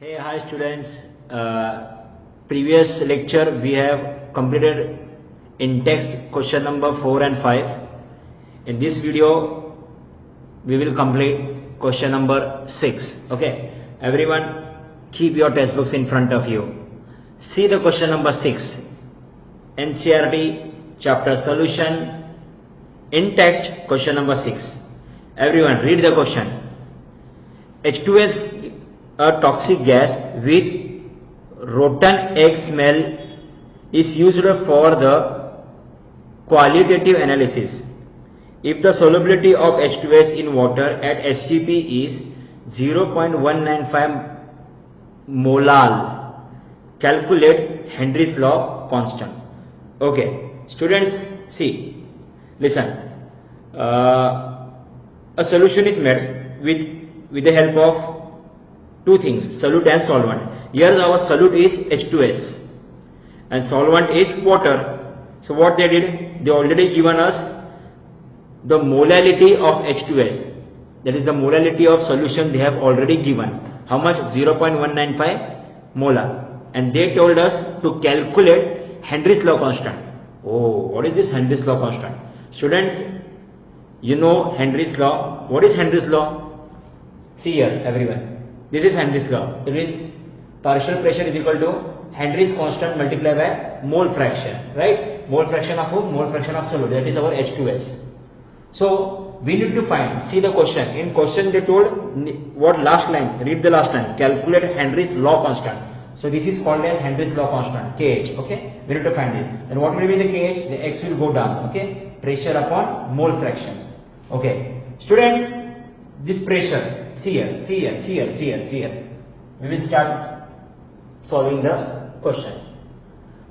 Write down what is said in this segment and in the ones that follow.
Hey, hi students. Previous lecture we have completed in text question number 4 and 5. In this video, we will complete question number 6. Okay, everyone, keep your textbooks in front of you. See the question number 6. NCERT chapter solution in text question number 6. Everyone, read the question. H2S, a toxic gas with rotten egg smell, is used for the qualitative analysis. If the solubility of H2S in water at HTP is 0.195 molal, calculate Henry's law constant. Okay, students, see, listen. A solution is made with the help of two things, solute and solvent. Here our solute is H2S and solvent is water. So what they did, they already given us the molality of H2S, that is the molality of solution they have already given. How much? 0.195 molar. And they told us to calculate Henry's law constant. Oh, what is this Henry's law constant? Students, you know Henry's law. What is Henry's law? See here, everyone. This is Henry's law. It is partial pressure is equal to Henry's constant multiplied by mole fraction, right? Mole fraction of whom? Mole fraction of solute. That is our H2S. So we need to find. See the question. In question they told what last line? Read the last line. Calculate Henry's law constant. So this is called as Henry's law constant, KH. Okay. We need to find this. And what will be the KH? The X will go down. Okay. Pressure upon mole fraction. Okay. Students, this pressure. See here. We will start solving the question.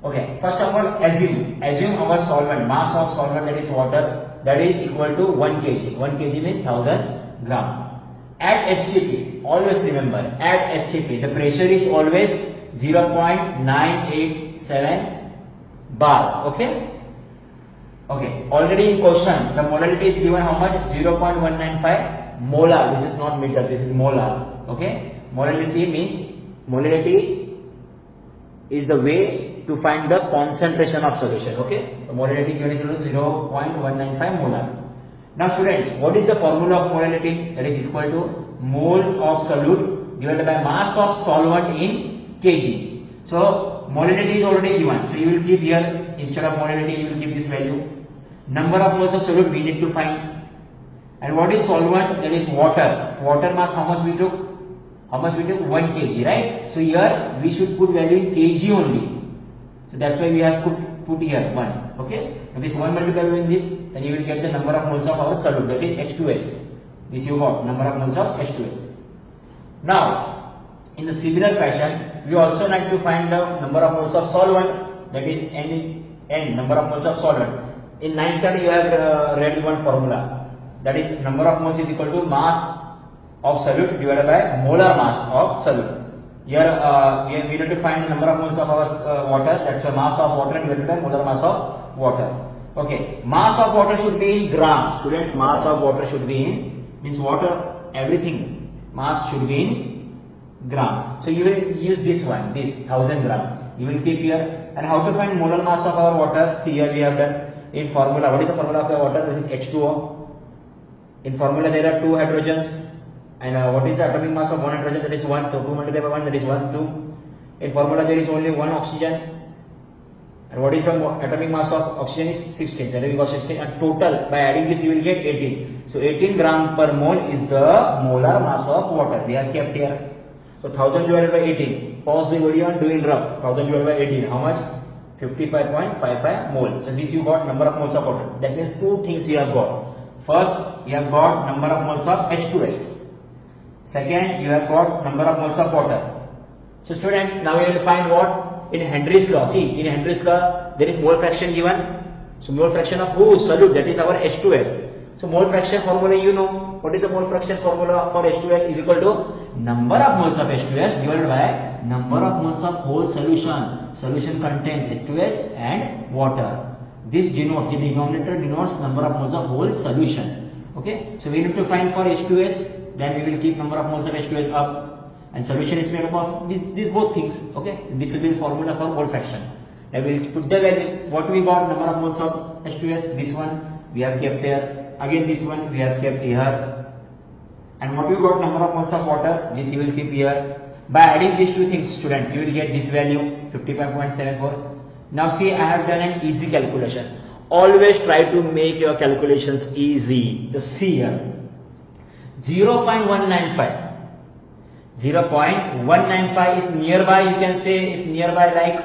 Okay, first of all, assume our solvent, mass of solvent, that is water, that is equal to 1 kg. 1 kg means 1000 gram. At HTP, always remember, at HTP, the pressure is always 0.987 bar. Okay. Already in question, the molality is given how much? 0.195 molar. This is not meter, this is molar. Okay, molality means, molality is the way to find the concentration of solution. Okay, the molality given is 0.195 molar. Now students, what is the formula of molality? That is equal to moles of solute divided by mass of solvent in kg. So molality is already given, so you will keep here, instead of molality you will keep this value. Number of moles of solute we need to find. And what is solvent? That is water. Water mass, how much we took? 1 kg, right? So here we should put value in kg only. So that's why we have put here 1. Okay? If this 1 multiplied with this, then you will get the number of moles of our solute, that is H2S. This you got, number of moles of H2S. Now, in the similar fashion, we also like to find the number of moles of solvent, that is N, number of moles of solvent. In 9th standard you have read one formula. That is, number of moles is equal to mass of solute divided by molar mass of solute. Here we need to find the number of moles of our water. That's why mass of water divided by molar mass of water. Okay, mass of water should be in gram. Students, mass of water should be in, means water, everything, mass should be in gram. So you will use this one, this 1000 gram. You will keep here. And how to find molar mass of our water? See here we have done in formula. What is the formula of our water? This is H2O. In formula there are 2 hydrogens, and what is the atomic mass of one hydrogen? That is 1. So 2 multiplied by 1, that is 1, 2. In formula there is only 1 oxygen, and what is the atomic mass of oxygen is 16. That is we got 16, and total by adding this you will get 18. So 18 gram per mole is the molar mass of water. We have kept here. So 1000 divided by 18. Pause the video and do in rough. 1000 divided by 18. How much? 55.55 mole. So this you got number of moles of water. That means 2 things you have got. First, you have got number of moles of H2S. Second, you have got number of moles of water. So students, now we will find what? In Henry's law. See, in Henry's law, there is mole fraction given. So mole fraction of who? Solute, that is our H2S. So mole fraction formula you know. What is the mole fraction formula for H2S? Is equal to number of moles of H2S divided by number of moles of whole solution. Solution contains H2S and water. This denotes, the denominator denotes number of moles of whole solution. Okay, so we need to find for H2S, then we will keep number of moles of H2S up. and solution is made up of these both things. Okay, this will be the formula for mole fraction. I will put the values. What we got, number of moles of H2S, this one we have kept here, again this one we have kept here, and what we got, number of moles of water, this you will keep here. By adding these two things, students, you will get this value 55.74. Now see, I have done an easy calculation. Always try to make your calculations easy. Just see here, 0.195. 0.195 is nearby, you can say is nearby like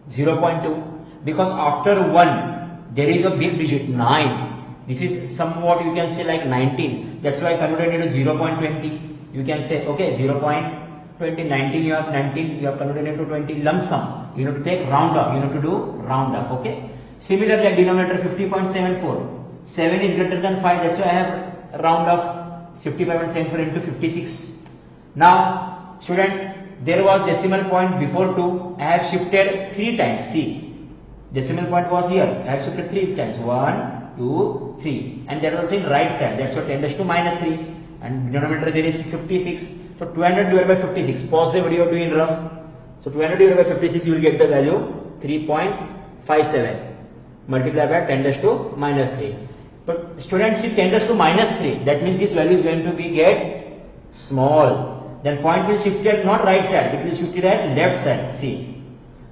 0.2, because after 1 there is a big digit 9. This is somewhat, you can say, like 19. That's why I converted it to 0.20. You can say, okay, 0.20, 19, you have 19, you have converted it to 20, lump sum. You have to take round off, you have to do round off, okay. Similarly, at denominator 50.74, 7 is greater than 5, that's why I have round off 55.74 into 56. Now, students, there was decimal point before 2, I have shifted 3 times, see, decimal point was here, I have shifted 3 times, 1, 2, 3, and that was in right side, that's what 10 raised to minus 3, and denominator there is 56, so 200 divided by 56, pause the video, do in rough, so 200 divided by 56, you will get the value 3.57, multiply by 10 raised to minus 3, but students, see 10 raised to minus 3, that means this value is going to be get small. Then point will shifted not right side, it will shifted at left side. See,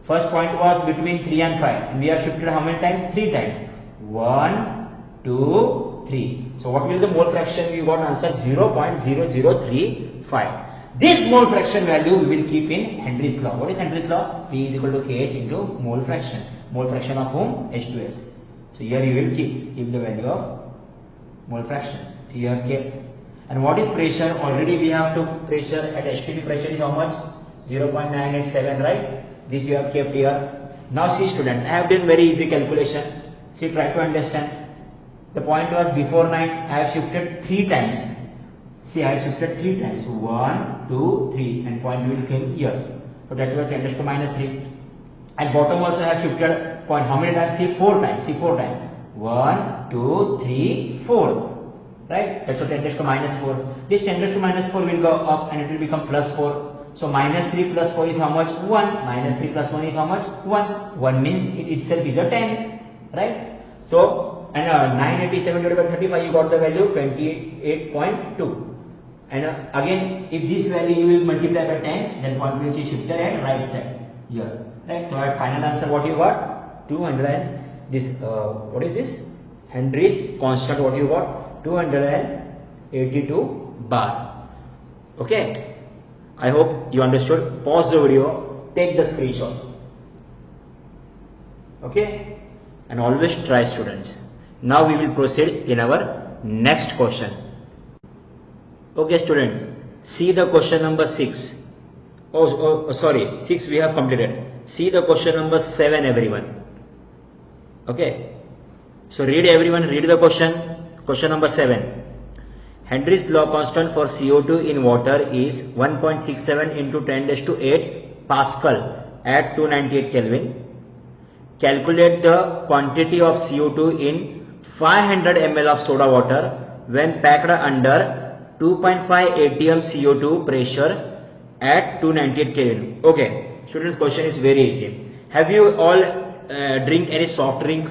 first point was between 3 and 5, and we have shifted how many times? 3 times. 1, 2, 3. So what will the mole fraction? We got answer 0.0035. This mole fraction value we will keep in Henry's law. What is Henry's law? P is equal to Kh into mole fraction. Mole fraction of whom? H2S. So here you will keep the value of mole fraction. So you have kept. And what is pressure? Already we have to pressure at HTP pressure is how much? 0.987, right? This you have kept here. Now see students, I have done very easy calculation. See, try to understand. The point was before 9, I have shifted 3 times. See, I have shifted 3 times. 1, 2, 3, and point will come here. So that's why 10 raised to minus 3. At bottom also I have shifted point. How many times? See, 4 times. See, 4 times. 1, 2, 3, 4. Right? That's what 10 raised to minus 4. This 10 raised to minus 4 will go up and it will become plus 4. So minus 3 plus 4 is how much? 1. Minus 3 plus 1 is how much? 1. 1 means it itself is a 10. Right? So, and 987 divided by 35, you got the value 28.2. And again, if this value you will multiply by 10, then point will be shifted at right side here. Right? So at final answer, what you got? 200 and this, what is this? Henry's constant, what you got? 282 bar. Okay, I hope you understood. Pause the video, take the screenshot. Okay, and always try, students. Now we will proceed in our next question. Okay, students, see the question number 6. Sorry, 6 we have completed. See the question number 7, everyone. Okay, so read, everyone, read the question. Question number 7. Henry's law constant for CO2 in water is 1.67 into 10 raised to 8 Pascal at 298 Kelvin. Calculate the quantity of CO2 in 500 ml of soda water when packed under 2.5 atm CO2 pressure at 298 Kelvin. Okay, students, question is very easy. Have you all drink any soft drink?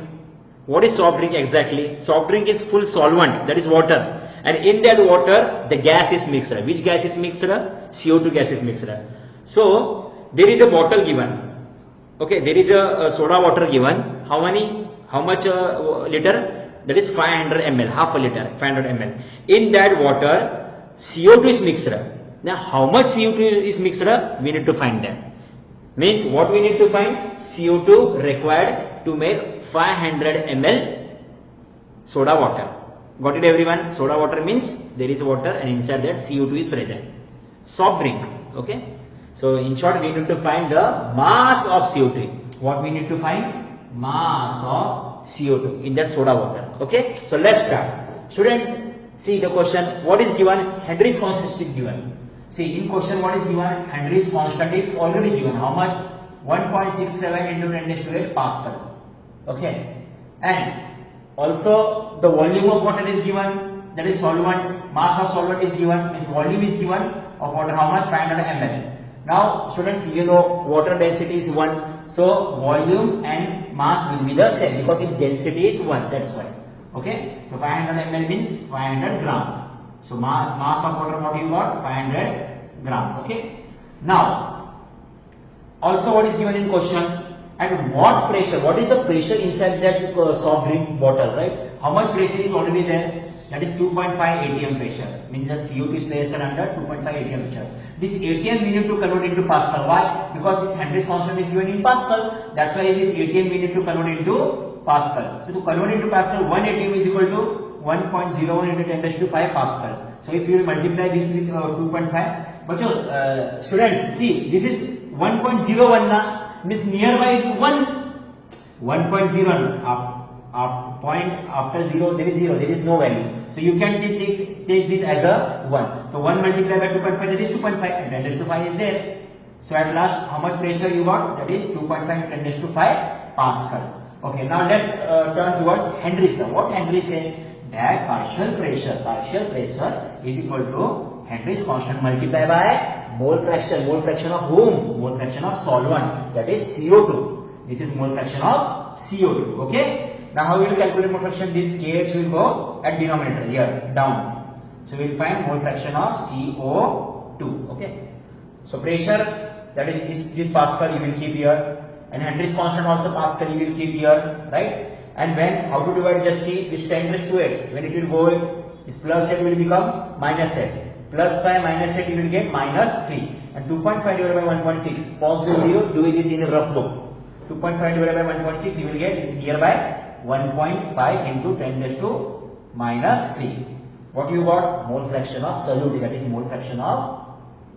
What is soft drink exactly? Soft drink is full solvent, that is water, and in that water the gas is mixed. Which gas is mixed? CO2 gas is mixed. So there is a bottle given. Okay, there is a soda water given. How many? How much liter? That is 500 ml, half a liter, 500 ml. In that water, CO2 is mixed. Now how much CO2 is mixed? We need to find that. Means what we need to find? CO2 required to make 500 ml soda water. Got it, everyone? Soda water means there is water and inside that CO2 is present. Soft drink. Okay. So in short, we need to find the mass of CO2. What we need to find? Mass of CO2 in that soda water. Okay. So let's start. Students, see the question. What is given? Henry's constant is given. See, in question what is given? Henry's constant is already given. How much? 1.67 into 10 raised to 8 Pascal. Okay, and also the volume of water is given, that is solvent, mass of solvent is given, its volume is given, of water, how much? 500 ml. Now students, you know water density is 1, so volume and mass will be the same because its density is 1, that's why. Okay, so 500 ml means 500 gram. So mass of water, what you got? 500 gram. Okay. Now also what is given in question, at what pressure, what is the pressure inside that soft drink bottle, right? How much pressure is already there? That is 2.5 atm pressure, means that CO2 is placed under 2.5 atm pressure. This atm we need to convert into Pascal. Why? Because this Henry's constant is given in Pascal. That's why this atm we need to convert into Pascal. So to convert into Pascal, 1 atm is equal to 1.01 into 10 raised to 5 Pascal. So if you multiply this with 2.5, but students, see, this is 1.01 na, means nearby it's 1.0. Point after 0 there is 0, there is no value. So you can take this as a 1. So 1 multiplied by 2.5, that is 2.5, and 10 raised to 5 is there. So at last, how much pressure you got? That is 2.5 10 raised to 5 Pascal. Okay, now let's turn towards Henry's law. What Henry said? That partial pressure is equal to Henry's constant multiplied by mole fraction. Mole fraction of whom? Mole fraction of solvent, that is CO2. This is mole fraction of CO2. Okay. Now how we will calculate mole fraction? This KH will go at denominator here down. So we will find mole fraction of CO2. Okay. So pressure, that is this Pascal you will keep here, and Henry's constant also Pascal you will keep here, right? And when, how to divide? Just see this 10 raised to 8. When it will go, this plus 8 will become minus 8. Plus 5 minus 8 you will get minus 3. And 2.5 divided by 1.6. Pause the video, do this in a rough book. 2.5 divided by 1.6 you will get nearby 1.5 into 10 raised to minus 3. What you got? Mole fraction of solute, that is mole fraction of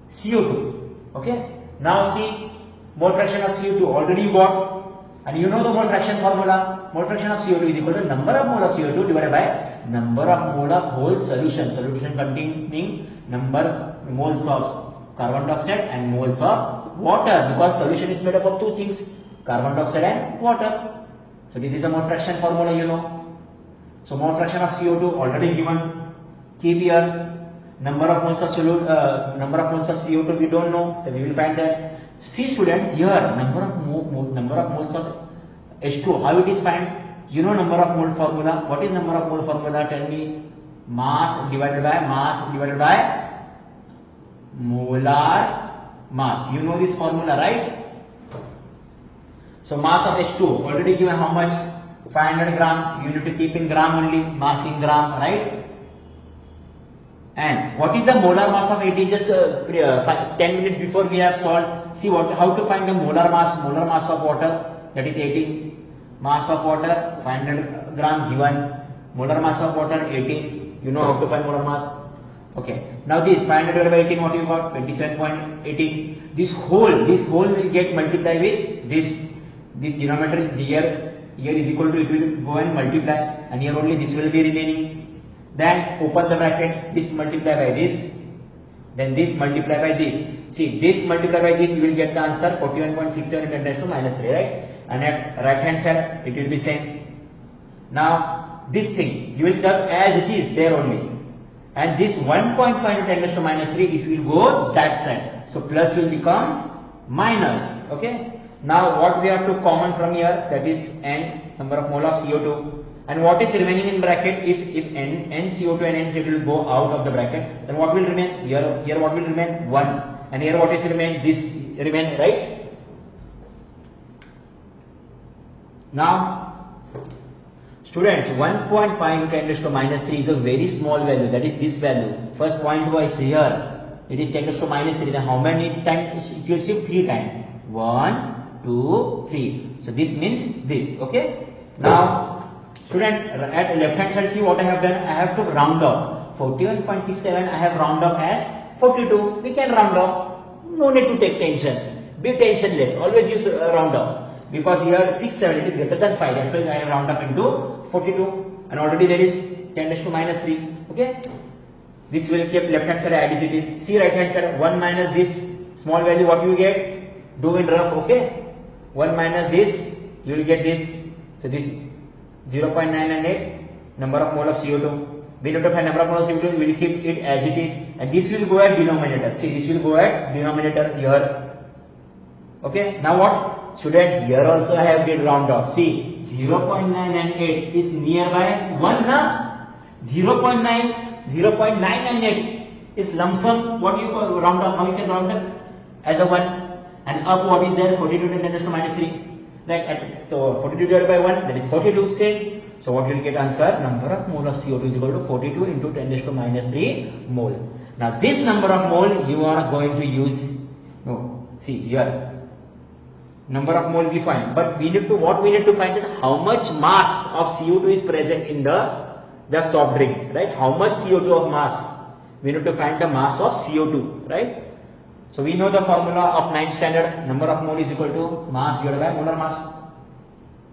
CO2. Okay. Now see, mole fraction of CO2 already you got. And you know the mole fraction formula. Mole fraction of CO2 is equal to number of mole of CO2 divided by number of mole of whole solution. Solution containing number of moles of carbon dioxide and moles of water, because solution is made up of two things, carbon dioxide and water. So this is the mole fraction formula, you know. So mole fraction of CO2 already given. Keep here. Number of moles of CO2 we don't know, so we will find that. See students, here number of moles of H2, how it is found? You know number of mole formula. What is number of mole formula? Tell me. Mass divided by molar mass. You know this formula, right? So mass of H2 already given how much? 500 gram. You need to keep in gram only, mass in gram, right? And what is the molar mass of 18? Just 10 minutes before we have solved. See how to find the molar mass of water, that is 18. Mass of water 500 gram given. Molar mass of water 18. You know how to find molar mass. Okay. Now this 500 divided by 18, what you got? 27.18. This whole will get multiplied with this denominator here is equal to, it will go and multiply, and here only this will be remaining. Then open the bracket, this multiply by this, then this multiply by this. See, this multiply by this, you will get the answer 41.67 into 10 raised to minus 3, right? And at right hand side, it will be same. Now, this thing, you will keep as it is there only. And this 1.5 into 10 raised to minus 3, it will go that side. So, plus will become minus, okay? Now, what we have to common from here, that is N, number of mole of CO2. And what is remaining in bracket? If N CO2 and N CO2 will go out of the bracket, then what will remain? Here what will remain? 1. And here what is remain? This remain, right? Now, students, 1.5 into 10 raised to minus 3 is a very small value. That is this value. First point was here. It is 10 raised to minus 3. Then how many times it will shift? 3 times. 1, 2, 3. So this means this. Okay. Now, students, at left hand side, see what I have done. I have to round off. 41.67 I have round off as 42. We can round off. No need to take tension. Be tensionless. Always use round off. Because here 6, 7 it is greater than 5. That's why I have round off into 42. And already there is 10 raised to minus 3. Okay. This will keep left hand side as it is. See right hand side. 1 minus this small value. What you get? Do in rough. Okay. 1 minus this. You will get this. So this 0.998 number of mole of CO2. We need to find number of moles of CO2. We will keep it as it is, and this will go at denominator. See, this will go at denominator here. Okay. Now what, students? Here also I have did round off. See, 0.998 is nearby 1 now. 0.998 is lump sum. What do you call round off? How you can round up? As a 1. And up what is there? 42 to 10 raised to minus 3. Right? So 42 divided by 1, that is 42. Same. So what you will get answer? Number of mole of CO2 is equal to 42 into 10 raised to minus 3 mole. Now this number of mole you are going to use. No, see here. Number of mole we find, but we need to, what we need to find is how much mass of CO2 is present in the soft drink, right? How much CO2 of mass? We need to find the mass of CO2, right? So we know the formula of 9th standard. Number of mole is equal to mass divided by molar mass.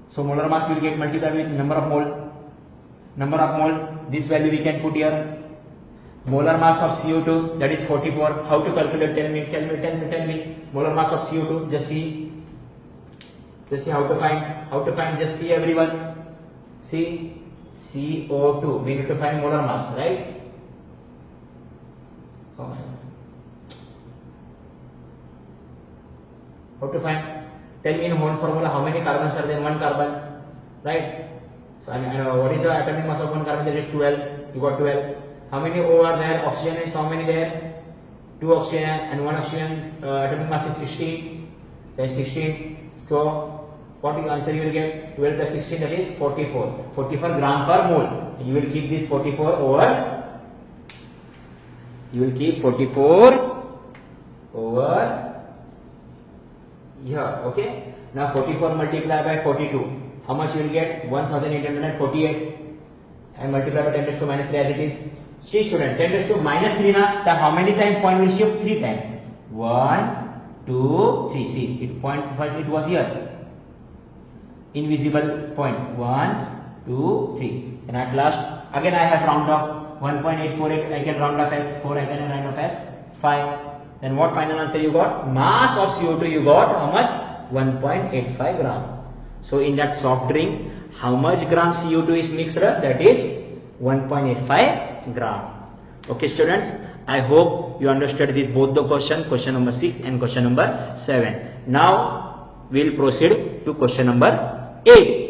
So molar mass will get multiplied with number of mole. Number of mole, this value we can put here. Molar mass of CO2, that is 44. How to calculate? Tell me. Molar mass of CO2, just see how to find, just see everyone. See, CO2, we need to find molar mass, right? How to find? Tell me in whole formula how many carbons are there in one carbon, right? So what is the atomic mass of one carbon? That is 12. You got 12. How many O are there? Oxygen is how many there? 2 oxygen and 1 oxygen. Atomic mass is 16. That is 16. So what answer you will get? 12 plus 16, that is 44. 44 gram per mole. You will keep this 44 over. You will keep 44 over here. Okay. Now 44 multiplied by 42. How much you will get? 1848. And multiply by 10 raised to minus 3 as it is. See student, 10 raised to minus 3 now. Then how many times point will shift? 3 times. 1, 2, 3. See, it point first it was here. Invisible point. 1, 2, 3. And at last, again I have round off. 1.848 I can round off as 4, I can round off as 5. Then what final answer you got? Mass of CO2 you got how much? 1.85 gram. So in that soft drink, how much gram CO2 is mixed? That is 1.85 gram. Okay students, I hope you understood this both the question number 6 and question number 7. Now we will proceed to question number 8.